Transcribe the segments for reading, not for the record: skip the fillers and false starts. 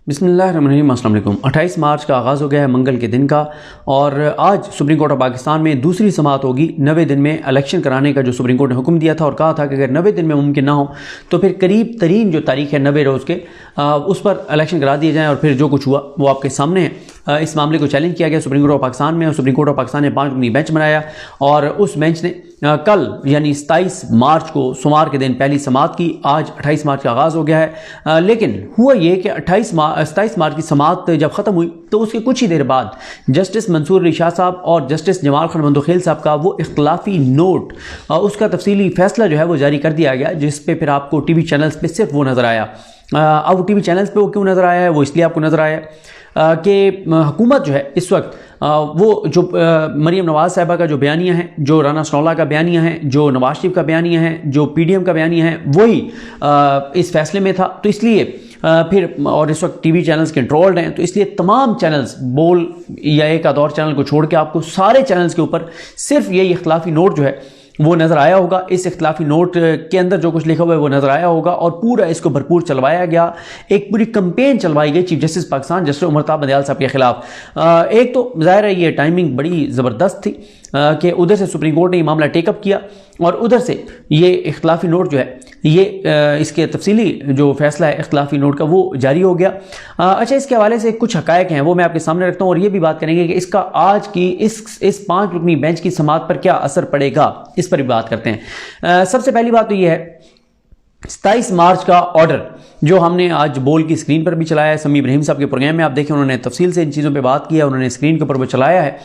बिस्मिल्लाहिर्रहमानिर्रहीम, अस्सलाम वालेकुम। 28 मार्च का आगाज़ हो गया है मंगल के दिन का, और आज सुप्रीम कोर्ट ऑफ पाकिस्तान में दूसरी समाअत होगी। 90 दिन में इलेक्शन कराने का जो सुप्रीम कोर्ट ने हुक्म दिया था और कहा था कि अगर 90 दिन में मुमकिन ना हो तो फिर करीब तरीन जो तारीख है 90 रोज़ के उस पर इलेक्शन करा दिए जाएँ, और फिर जो कुछ हुआ वो आपके सामने है। इस मामले को चैलेंज किया गया सुप्रीम कोर्ट ऑफ पाकिस्तान में, और सुप्रीम कोर्ट ऑफ पाकिस्तान ने 5 रुकनी बेंच बनाया, और उस बेंच ने कल यानी 27 मार्च को सोमवार के दिन पहली समाअत की। आज 28 मार्च का आगाज़ हो गया है, लेकिन हुआ ये कि 27 मार्च की समाअत जब ख़त्म हुई तो उसके कुछ ही देर बाद जस्टिस मंसूर अली शाह साहब और जस्टिस जमाल खान मंदोखेल साहब का वो इख्तलाफी नोट, उसका तफसीली फ़ैसला जो है वो जारी कर दिया गया, जिस पे फिर आपको टीवी चैनल्स पे सिर्फ वो नज़र आया। अब टीवी चैनल्स पे वो क्यों नज़र आया है, वो इसलिए आपको नज़र आया कि हुकूमत जो है इस वक्त वो जो मरीम नवाज़ साहिबा का जो बयानिया है, जो राना सनौला का बयानिया है, जो नवाज शरीफ का बयानिया है, जो PDM का बयानिया है, वही इस फैसले में था। तो इसलिए फिर, और इस वक्त टीवी चैनल्स कंट्रोल्ड हैं, तो इसलिए तमाम चैनल्स बोल या एक आध और चैनल को छोड़ के आपको सारे चैनल्स के ऊपर सिर्फ यही इख्तलाफी नोट जो है वो नज़र आया होगा। इस इख्तलाफी नोट के अंदर जो कुछ लिखा हुआ है वो नज़र आया होगा, और पूरा इसको भरपूर चलवाया गया। एक पूरी कंपेन चलवाई गई chief justice Pakistan justice Umar Ata Bandial साहब के खिलाफ। एक तो ज़ाहिर है ये टाइमिंग बड़ी ज़बरदस्त थी कि उधर से सुप्रीम कोर्ट ने ये मामला टेकअप किया, और उधर से ये इख्तलाफी नोट जो है ये इसके तफसीली जो फ़ैसला है इख्तलाफी नोट का वो जारी हो गया। अच्छा, इसके हवाले से कुछ हक़ायक़ हैं वो मैं आपके सामने रखता हूँ, और ये भी बात करेंगे कि इसका आज की इस 5 रुकनी बेंच की समाअत पर क्या असर पड़ेगा, इस पर भी बात करते हैं। सबसे पहली बात तो ये है 27 मार्च का ऑर्डर जो हमने आज बोल की स्क्रीन पर भी चलाया है। समी इब्राहिम साहब के प्रोग्राम में आप देखें, उन्होंने तफसील से इन चीज़ों पर बात की है, उन्होंने स्क्रीन के ऊपर वो चलाया है।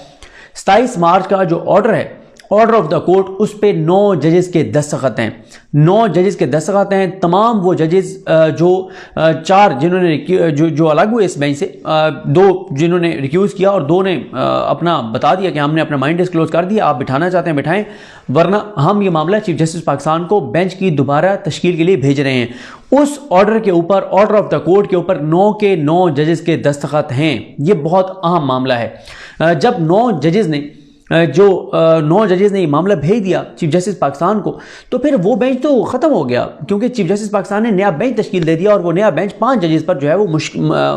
27 मार्च का जो ऑर्डर है, ऑर्डर ऑफ द कोर्ट, उस पे 9 जजेस के दस्तखत हैं। 9 जजेस के दस्तखत हैं। तमाम वो जजेस जो 4 जिन्होंने जो अलग हुए इस बेंच से, 2 जिन्होंने रिक्यूज़ किया और 2 ने अपना बता दिया कि हमने अपना माइंड डिस्क्लोज कर दिया, आप बिठाना चाहते हैं बिठाएं, वरना हम ये मामला चीफ जस्टिस पाकिस्तान को बेंच की दोबारा तश्कील के लिए भेज रहे हैं। उस ऑर्डर के ऊपर, ऑर्डर ऑफ द कोर्ट के ऊपर 9 के 9 जजेस के दस्तखत हैं। ये बहुत अहम मामला है। जब 9 जजेस ने 9 जजेस ने ये मामला भेज दिया चीफ जस्टिस पाकिस्तान को, तो फिर वो बेंच तो ख़त्म हो गया, क्योंकि चीफ जस्टिस पाकिस्तान ने नया बेंच तश्कील दे दिया, और वो नया बेंच 5 जजेस पर जो है वो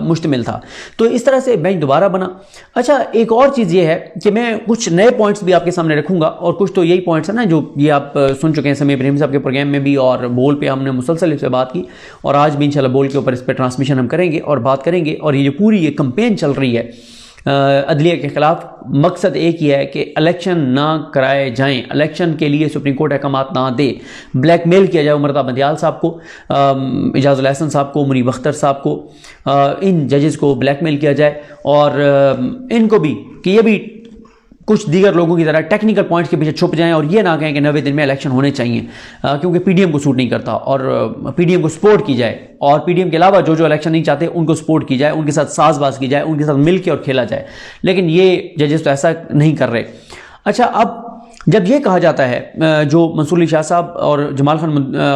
मुश्तमिल था। तो इस तरह से बेंच दोबारा बना। अच्छा, एक और चीज़ ये है कि मैं कुछ नए पॉइंट्स भी आपके सामने रखूँगा, और कुछ तो यही पॉइंट्स हैं ना जो ये आप सुन चुके हैं समी इब्राहिम साहब के प्रोग्राम में भी, और बोल पे हमने मुसलसल इससे बात की, और आज भी इंशाल्लाह बोल के ऊपर इस पर ट्रांसमिशन हम करेंगे और बात करेंगे। और ये जो पूरी ये कंपेन चल रही है अदलिया के खिलाफ, मकसद एक ही है कि इलेक्शन ना कराए जाएं, इलेक्शन के लिए सुप्रीम कोर्ट अहकामात ना दे, ब्लैकमेल किया जाए उमरताब बंदियाल साहब को, इजाज़ुल हसन साहब को, मुनीब अख्तर साहब को, इन जजेस को ब्लैकमेल किया जाए, और इनको भी कि ये भी कुछ दीगर लोगों की तरह टेक्निकल पॉइंट्स के पीछे छुप जाएं और ये ना कहें कि 90 दिन में इलेक्शन होने चाहिए, क्योंकि PDM को सूट नहीं करता, और PDM को सपोर्ट की जाए, और PDM के अलावा जो इलेक्शन नहीं चाहते उनको सपोर्ट की जाए, उनके साथ साजबाज की जाए, उनके साथ मिल के और खेला जाए। लेकिन ये जजेस तो ऐसा नहीं कर रहे। अच्छा, अब जब ये कहा जाता है, जो मंसूर अली शाह साहब और जमाल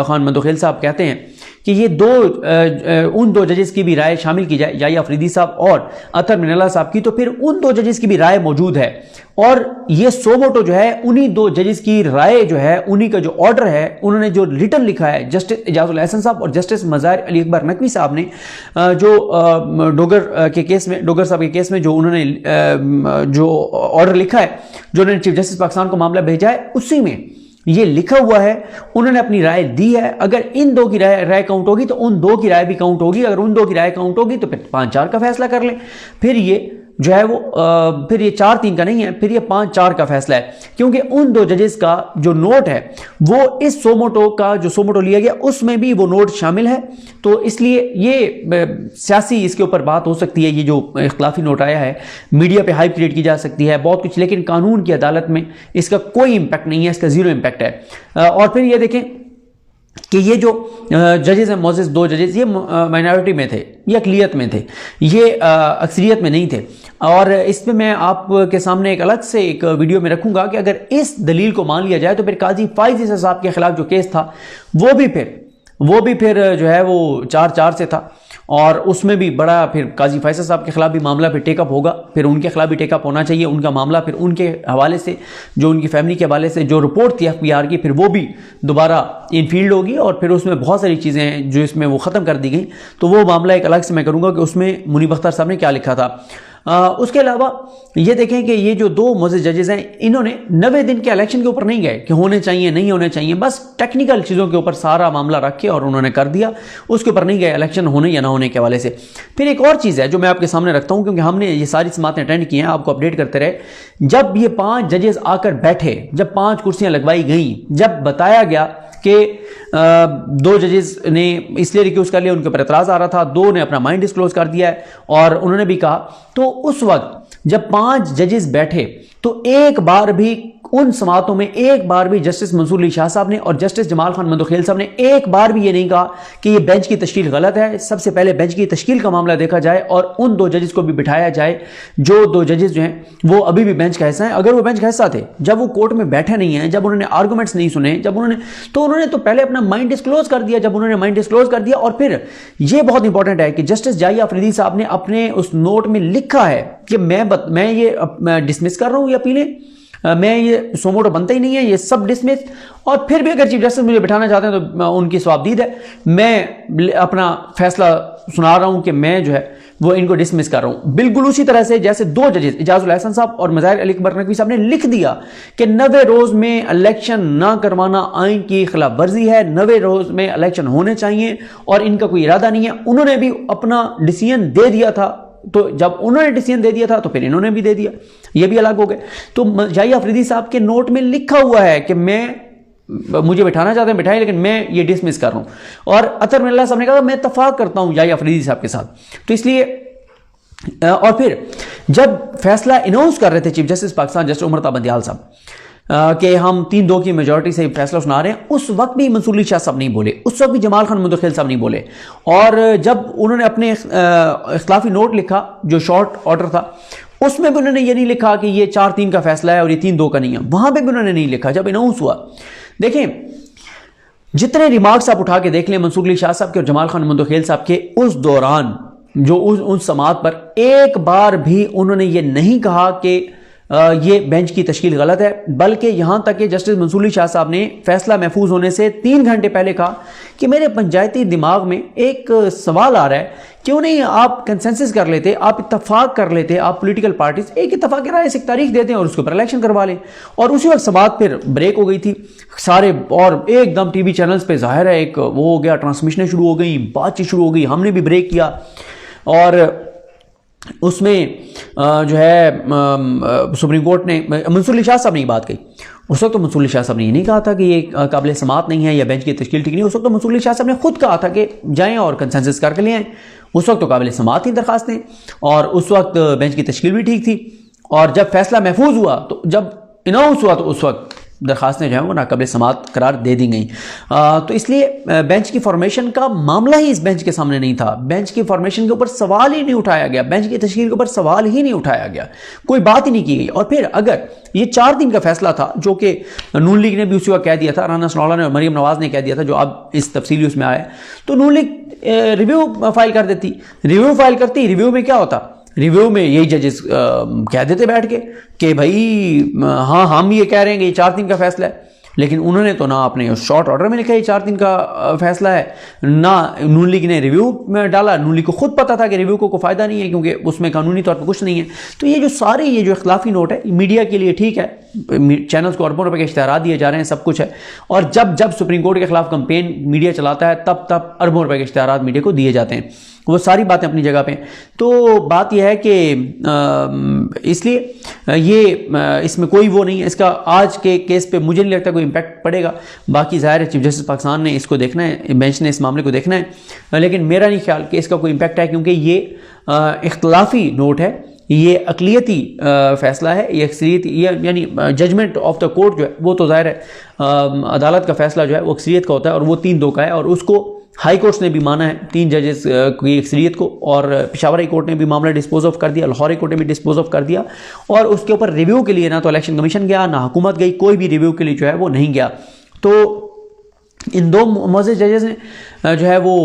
खान मंदोखेल साहब कहते हैं कि ये उन 2 जजेस की भी राय शामिल की जाए, याया अफरीदी साहब और अतर मिनल्ला साहब की, तो फिर उन 2 जजेस की भी राय मौजूद है, और ये सोमोटो जो है उन्हीं 2 जजेस की राय जो है, उन्हीं का जो ऑर्डर है, उन्होंने जो रिटर्न लिखा है जस्टिस इजाज़ुल हसन साहब और जस्टिस मज़ाहिर अली अकबर नकवी साहब ने, जो डोगर के केस में, डोगर साहब के केस में जो उन्होंने जो ऑर्डर लिखा है, जो उन्होंने चीफ जस्टिस पाकिस्तान को मामला भेजा है, उसी में ये लिखा हुआ है, उन्होंने अपनी राय दी है। अगर इन 2 की राय काउंट होगी तो उन 2 की राय भी काउंट होगी, अगर उन 2 की राय काउंट होगी तो फिर 5-4 का फैसला कर लें। फिर ये जो है वो फिर ये 4-3 का नहीं है, फिर ये 5-4 का फैसला है, क्योंकि उन 2 जजेस का जो नोट है वो इस सोमोटो का जो सोमोटो लिया गया उसमें भी वो नोट शामिल है। तो इसलिए ये सियासी इसके ऊपर बात हो सकती है, ये जो इख्तलाफी नोट आया है, मीडिया पे हाइप क्रिएट की जा सकती है बहुत कुछ, लेकिन कानून की अदालत में इसका कोई इम्पैक्ट नहीं है, इसका ज़ीरो इम्पैक्ट है। और फिर ये देखें कि ये जो जजेस हैं, मोज़ेस 2 जजेस, ये माइनॉरिटी में थे, ये अक़लियत में थे, ये अक्सरियत में नहीं थे। और इसमें मैं आपके सामने एक अलग से एक वीडियो में रखूंगा कि अगर इस दलील को मान लिया जाए तो फिर काजी फाइज ईसा साहब के खिलाफ जो केस था वो भी फिर जो है वो 4-4 से था, और उसमें भी बड़ा फिर काजी फैसल साहब के खिलाफ भी मामला फिर टेकअप होगा, फिर उनके खिलाफ भी टेकअप होना चाहिए। उनका मामला फिर उनके हवाले से, जो उनकी फैमिली के हवाले से जो रिपोर्ट थी FBI की, फिर वो भी दोबारा इनफील्ड होगी और फिर उसमें बहुत सारी चीज़ें हैं जो इसमें वो ख़त्म कर दी गई। तो वो मामला एक अलग से मैं करूँगा कि उसमें मुनीब अख्तर साहब ने क्या लिखा था। उसके अलावा ये देखें कि ये जो दो मोअज़्ज़िज़ जजेस हैं, इन्होंने 90 दिन के इलेक्शन के ऊपर नहीं गए कि होने चाहिए नहीं होने चाहिए, बस टेक्निकल चीज़ों के ऊपर सारा मामला रख के और उन्होंने कर दिया, उसके ऊपर नहीं गए इलेक्शन होने या ना होने के हवाले से। फिर एक और चीज़ है जो मैं आपके सामने रखता हूँ, क्योंकि हमने ये सारी समातें अटेंड की हैं, आपको अपडेट करते रहे। जब ये 5 जजेस आकर बैठे, जब 5 कुर्सियाँ लगवाई गई, जब बताया गया कि 2 जजेस ने इसलिए रिक्यूज कर लिया, उनके ऊपर एतराज़ आ रहा था, 2 ने अपना माइंड डिस्क्लोज कर दिया है और उन्होंने भी कहा, तो उस वक्त जब 5 जजेस बैठे तो एक बार भी उन समातों में एक बार भी जस्टिस मंसूर अली शाह साहब ने और जस्टिस जमाल खान मंदोखेल साहब ने एक बार भी ये नहीं कहा कि ये बेंच की तश्कील गलत है। सबसे पहले बेंच की तश्कील का मामला देखा जाए और उन 2 जजेस को भी बिठाया जाए, जो 2 जजेस जो हैं वो अभी भी बेंच का हिस्सा हैं। अगर वो बेंच का हिस्सा थे, जब वो कोर्ट में बैठे नहीं हैं, जब उन्होंने आर्गूमेंट्स नहीं सुने, जब उन्होंने तो पहले अपना माइंड डिस्क्लोज कर दिया। जब उन्होंने माइंड डिस्क्लोज कर दिया, और फिर ये बहुत इंपॉर्टेंट है कि जस्टिस जाहिया अफरीदी साहब ने अपने उस नोट में लिखा है कि मैं ये डिसमिस कर रहा हूँ, ये अपीलें, मैं ये सोमोटो बनता ही नहीं है, ये सब डिसमिस। और फिर भी अगर चीफ जस्टिस मुझे बिठाना चाहते हैं तो उनकी स्वाबदीद है, मैं अपना फैसला सुना रहा हूं कि मैं जो है वो इनको डिसमिस कर रहा हूं। बिल्कुल उसी तरह से जैसे 2 जजेस इजाजुल हसन साहब और मज़ाहिर अली अकबर नकवी साहब ने लिख दिया कि 90 रोज में इलेक्शन ना करवाना आइन की खिलाफ वर्जी है, 90 रोज में इलेक्शन होने चाहिए और इनका कोई इरादा नहीं है। उन्होंने भी अपना डिसीजन दे दिया था, तो जब उन्होंने डिसीजन दे दिया था तो फिर इन्होंने भी दे दिया, ये भी अलग हो गए। तो जाहिया अफरीदी साहब के नोट में लिखा हुआ है कि मुझे बिठाना चाहते हैं बिठाएं, लेकिन मैं ये डिसमिस कर रहा हूं। और अतर मिल्ला साहब ने कहा मैं इत्तफाक करता हूं जाहिया अफरीदी साहब के साथ। तो इसलिए और फिर जब फैसला अनाउंस कर रहे थे chief justice Pakistan justice Umar Ata Bandial साहब कि हम 3-2 की मेजॉरिटी से फैसला सुना रहे हैं, उस वक्त भी मंसूर अली शाह साहब नहीं बोले, उस वक्त भी जमाल खान मंदोखेल साहब नहीं बोले। और जब उन्होंने अपने इख्तिलाफी नोट लिखा जो शॉर्ट ऑर्डर था, उसमें भी उन्होंने ये नहीं लिखा कि ये 4-3 का फैसला है और ये 3-2 का नहीं है, वहां पर भी उन्होंने नहीं लिखा जब अनाउंस हुआ। देखें, जितने रिमार्क्स आप उठा के देख लें मंसूर अली शाह साहब के और जमाल खान मंदोखेल साहब के, उस दौरान जो उस समात पर एक बार भी उन्होंने ये नहीं कहा कि ये बेंच की तश्कील गलत है, बल्कि यहां तक कि जस्टिस मंसूर अली शाह साहब ने फैसला महफूज होने से 3 घंटे पहले कहा कि मेरे पंचायती दिमाग में एक सवाल आ रहा है, क्यों नहीं आप कंसेंसस कर लेते, आप इत्तफाक कर लेते, आप पॉलिटिकल पार्टीज एक इत्तफाक राय से एक तारीख देते हैं और उसके ऊपर इलेक्शन करवा लें। और उसी वक्त समात फिर ब्रेक हो गई थी सारे, और एकदम टीवी चैनल्स पे जाहिर है एक वो हो गया, ट्रांसमिशनें शुरू हो गई, बातचीत शुरू हो गई, हमने भी ब्रेक किया। और उसमें जो है सुप्रीम कोर्ट ने मंसूर अली शाह साहब ने ये बात कही। उस वक्त तो मंसूर अली शाह साहब ने ये नहीं कहा था कि ये काबिल समात नहीं है या बेंच की तश्कील ठीक नहीं। उस वक्त तो मंसूर अली शाह साहब ने खुद कहा था कि जाएं और कंसेंसस करके ले आएँ। उस वक्त तो काबिल समात ही दरखास्तें, और उस वक्त बेंच की तश्कील भी ठीक थी। और जब फैसला महफूज हुआ, तो जब अनाउंस हुआ, तो उस वक्त दरखास्तें जो हैं वो नाकाबिल समात करार दे दी गई। तो इसलिए बेंच की फॉर्मेशन का मामला ही इस बेंच के सामने नहीं था, बेंच की फॉर्मेशन के ऊपर सवाल ही नहीं उठाया गया, बेंच की तश्कील के ऊपर सवाल ही नहीं उठाया गया, कोई बात ही नहीं की गई। और फिर अगर ये 4 दिन का फैसला था, जो कि नून लीग ने भी उसी वक्त कह दिया था, राना सनाउल्लाह ने और मरीम नवाज ने कह दिया था, जो अब इस तफसीली उसमें आया, तो नून लीग रिव्यू फाइल कर देती। रिव्यू फाइल करती, रिव्यू में क्या होता, रिव्यू में यही जजेस कह देते बैठ के कि भाई हाँ हम ये कह रहे हैं कि ये 4 दिन का फैसला है, लेकिन उन्होंने तो ना अपने शॉर्ट ऑर्डर में लिखा ये 4 दिन का फैसला है, ना नून लीग ने रिव्यू में डाला। नून लीग को खुद पता था कि रिव्यू को कोई फ़ायदा नहीं है, क्योंकि उसमें कानूनी तौर पर कुछ नहीं है। तो ये जो इख्तिलाफी नोट है, मीडिया के लिए ठीक है, चैनल्स को अरबों रुपए के इश्तिहारात दिए जा रहे हैं, सब कुछ है। और जब जब सुप्रीम कोर्ट के खिलाफ कंपेन मीडिया चलाता है, तब तब अरबों रुपए के इश्तिहारात मीडिया को दिए जाते हैं। वो सारी बातें अपनी जगह पे। तो बात यह है कि इसलिए ये इसमें कोई वो नहीं है, इसका आज के केस पे मुझे नहीं लगता कोई इम्पैक्ट पड़ेगा। बाकी ज़ाहिर है चीफ जस्टिस पाकिस्तान ने इसको देखना है, बेंच ने इस मामले को देखना है, लेकिन मेरा नहीं ख्याल कि इसका कोई इम्पैक्ट है, क्योंकि ये इख्तिलाफी नोट है, ये अक़लियती फ़ैसला है, ये अक्सरियत यानी जजमेंट ऑफ द कोर्ट जो है वो तो ज़ाहिर है अदालत का फ़ैसला जो है वो अक्सरियत का होता है, और वो 3-2 का है, और उसको हाई कोर्ट्स ने भी माना है 3 जजेस की अक्सरियत को, और पेशावर हाई कोर्ट ने भी मामला डिस्पोज ऑफ कर दिया, लाहौर हाई कोर्ट ने भी डिस्पोज ऑफ कर दिया। और उसके ऊपर रिव्यू के लिए ना तो इलेक्शन कमीशन गया, ना हुकूमत गई, कोई भी रिव्यू के लिए जो है वो नहीं गया। तो इन दो मोअज़्ज़िज़ जजेस ने जो है वो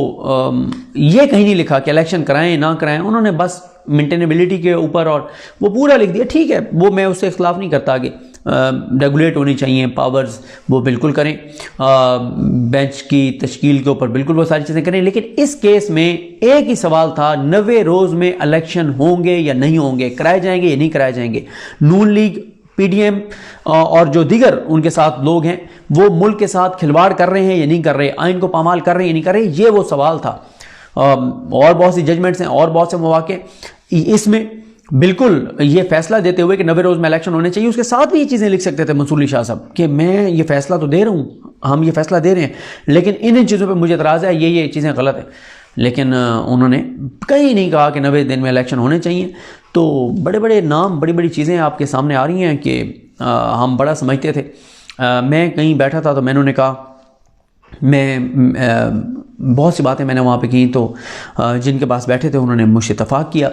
ये कहीं नहीं लिखा कि इलेक्शन कराएं ना कराएं, उन्होंने बस मेंटेनेबिलिटी के ऊपर और वो पूरा लिख दिया। ठीक है, वो मैं उससे इख्तिलाफ़ नहीं करता कि रेगुलेट होनी चाहिए पावर्स, वो बिल्कुल करें, बेंच की तश्कील के ऊपर बिल्कुल वो सारी चीज़ें करें। लेकिन इस केस में एक ही सवाल था, 90 रोज़ में इलेक्शन होंगे या नहीं होंगे, कराए जाएंगे या नहीं कराए जाएंगे। नून लीग, PDM और जो दीगर उनके साथ लोग हैं वो मुल्क के साथ खिलवाड़ कर रहे हैं या नहीं कर रहे, आइन को पामाल कर रहे हैं या नहीं कर रहे, ये वो सवाल था। और बहुत सी जजमेंट्स हैं और बहुत से मौके, इसमें बिल्कुल ये फैसला देते हुए कि 90 रोज़ में इलेक्शन होने चाहिए, उसके साथ भी ये चीज़ें लिख सकते थे मंसूर अली शाह साहब कि मैं ये फैसला तो दे रहा हूँ, हम ये फैसला दे रहे हैं, लेकिन इन चीज़ों पर मुझे एतराज़ है, ये चीज़ें गलत है। लेकिन उन्होंने कहीं नहीं कहा कि 90 दिन में इलेक्शन होने चाहिए। तो बड़े बड़े नाम, बड़ी बड़ी चीज़ें आपके सामने आ रही हैं कि हम बड़ा समझते थे। मैं कहीं बैठा था तो मैंने उन्हें कहा, मैं बहुत सी बातें मैंने वहाँ पे की, तो जिनके पास बैठे थे उन्होंने मुझसे इत्तफाक किया।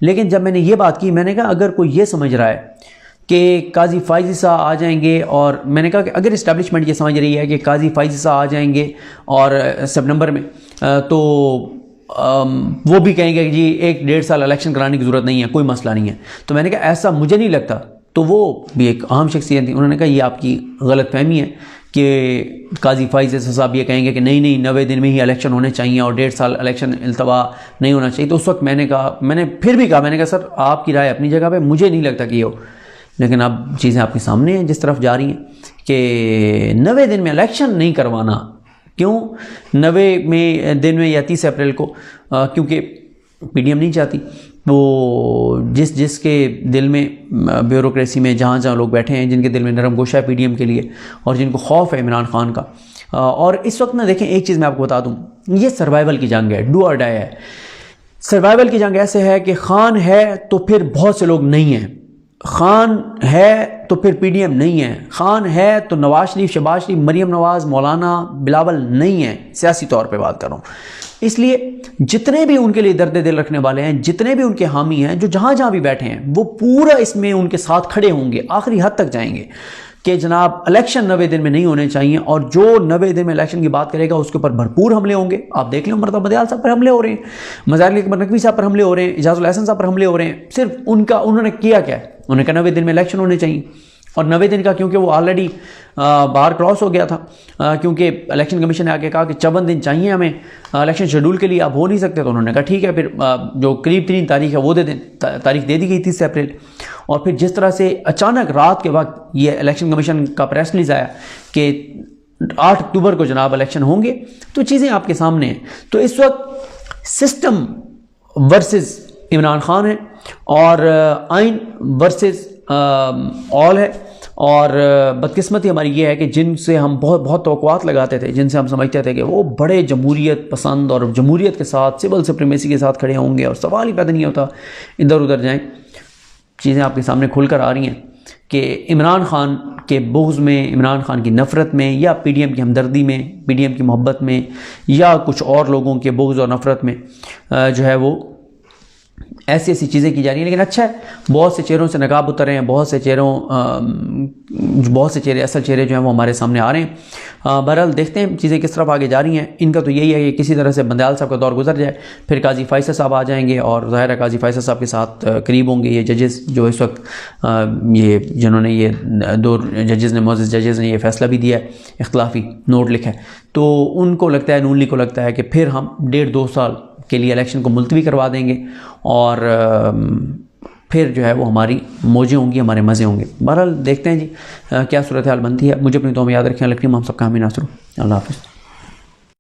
लेकिन जब मैंने ये बात की, मैंने कहा अगर कोई ये समझ रहा है कि काजी फ़ायज़ी साहब आ जाएंगे, और मैंने कहा कि अगर इस्टेब्लिशमेंट ये समझ रही है कि काजी फ़ायज़ी साहब आ जाएंगे और सितंबर में, तो वो भी कहेंगे कि जी 1-1.5 साल इलेक्शन कराने की ज़रूरत नहीं है, कोई मसला नहीं है, तो मैंने कहा ऐसा मुझे नहीं लगता। तो वो भी एक अहम शख्सियत थी, उन्होंने कहा ये आपकी गलत फहमी है कि काजी फ़ायज़ी साहब ये कहेंगे कि नहीं 90 दिन में ही इलेक्शन होने चाहिए और 1.5 साल इलेक्शन इल्तवा नहीं होना चाहिए। तो उस वक्त मैंने कहा, मैंने फिर भी कहा, मैंने कहा सर आपकी राय अपनी जगह पे, मुझे नहीं लगता कि ये हो, लेकिन अब चीज़ें आपके सामने हैं जिस तरफ जा रही हैं कि 90 दिन में इलेक्शन नहीं करवाना। क्यों 90 दिन में या 30 अप्रैल को? क्योंकि PDM नहीं चाहती। तो जिसके दिल में ब्यूरोक्रेसी में जहाँ लोग बैठे हैं, जिनके दिल में नरम गोशा है PDM के लिए और जिनको खौफ है इमरान खान का, और इस वक्त ना देखें, एक चीज़ मैं आपको बता दूँ, ये सर्वाइवल की जंग है, डू और डाई है। सर्वाइवल की जंग ऐसे है कि खान है तो फिर बहुत से लोग नहीं हैं, खान है तो फिर PDM नहीं है, खान है तो नवाज शरीफ, शहबाज शरीफ, मरीम नवाज, मौलाना बिलावल नहीं है, सियासी तौर पे बात कर रहा हूँ। इसलिए जितने भी उनके लिए दर्द दिल रखने वाले हैं, जितने भी उनके हामी हैं, जो जहाँ जहाँ भी बैठे हैं, वो पूरा इसमें उनके साथ खड़े होंगे, आखिरी हद तक जाएंगे कि जनाब इलेक्शन 90 दिन में नहीं होने चाहिए। और जो 90 दिन में इलेक्शन की बात करेगा उसके ऊपर भरपूर हमले होंगे। आप देख लें, मरतबा बदियाल साहब पर हमले हो रहे हैं, मज़ार अकबर नकवी साहब पर हमले हो रहे हैं, इजाज़ुल हसन साहब पर हमले हो रहे हैं। सिर्फ उन्होंने किया क्या है? उन्होंने कहा 90 दिन में इलेक्शन होने चाहिए, और 90 दिन का क्योंकि वो ऑलरेडी बाहर क्रॉस हो गया था, क्योंकि इलेक्शन कमीशन ने आके कहा कि 54 दिन चाहिए हमें इलेक्शन शेड्यूल के लिए, आप हो नहीं सकते। तो उन्होंने कहा ठीक है, फिर जो करीब 3 तारीख है वो दे दें, तारीख दे दी गई 30 अप्रैल। और फिर जिस तरह से अचानक रात के वक्त ये इलेक्शन कमीशन का प्रेस रिलीज़ आया कि 8 अक्टूबर को जनाब इलेक्शन होंगे, तो चीज़ें आपके सामने हैं। तो इस वक्त सिस्टम वर्सेस इमरान खान है और आइन वर्सेस ऑल है। और बदकिस्मती हमारी ये है कि जिनसे हम बहुत तवक्कुआत लगाते थे, जिनसे हम समझते थे कि वो बड़े जमहूरियत पसंद और जमहूरियत के साथ, सिविल सुप्रीमेसी के साथ खड़े होंगे और सवाल ही पैदा नहीं होता इधर उधर जाएं, चीज़ें आपके सामने खुलकर आ रही हैं कि इमरान खान के बुग़्ज़ में, इमरान खान की नफ़रत में, या PDM की हमदर्दी में, PDM की मोहब्बत में, या कुछ और लोगों के बुग़्ज़ और नफ़रत में जो है वो ऐसी चीज़ें की जा रही हैं। लेकिन अच्छा है, बहुत से चेहरों से नकाब उतर रहे हैं, बहुत से चेहरे असल चेहरे जो हैं वो हमारे सामने आ रहे हैं। बहरहाल देखते हैं चीज़ें किस तरफ आगे जा रही हैं। इनका तो यही है कि किसी तरह से बंदयाल साहब का दौर गुजर जाए, फिर काजी फ़ैसल साहब आ जाएंगे, और ज़ाहिर है काजी फ़ैसल साहब के साथ करीब होंगे ये जजेस जो इस वक्त ये जिन्होंने ये 2 जजेस ने, मुअज़्ज़िज़ जजेस ने ये फ़ैसला भी दिया है, इख्तिलाफ़ी नोट लिखा है। तो उनको लगता है, नून लीग को लगता है कि फिर हम 1.5-2 साल के लिए इलेक्शन को मुलतवी करवा देंगे और फिर जो है वो हमारी मौजें होंगी, हमारे मज़े होंगे। बहरहाल देखते हैं जी क्या सूरत हाल बनती है। मुझे अपनी दुआ में याद रखें। लकड़ी हम सबका हमें नासर। अल्लाह हाफ़िज़।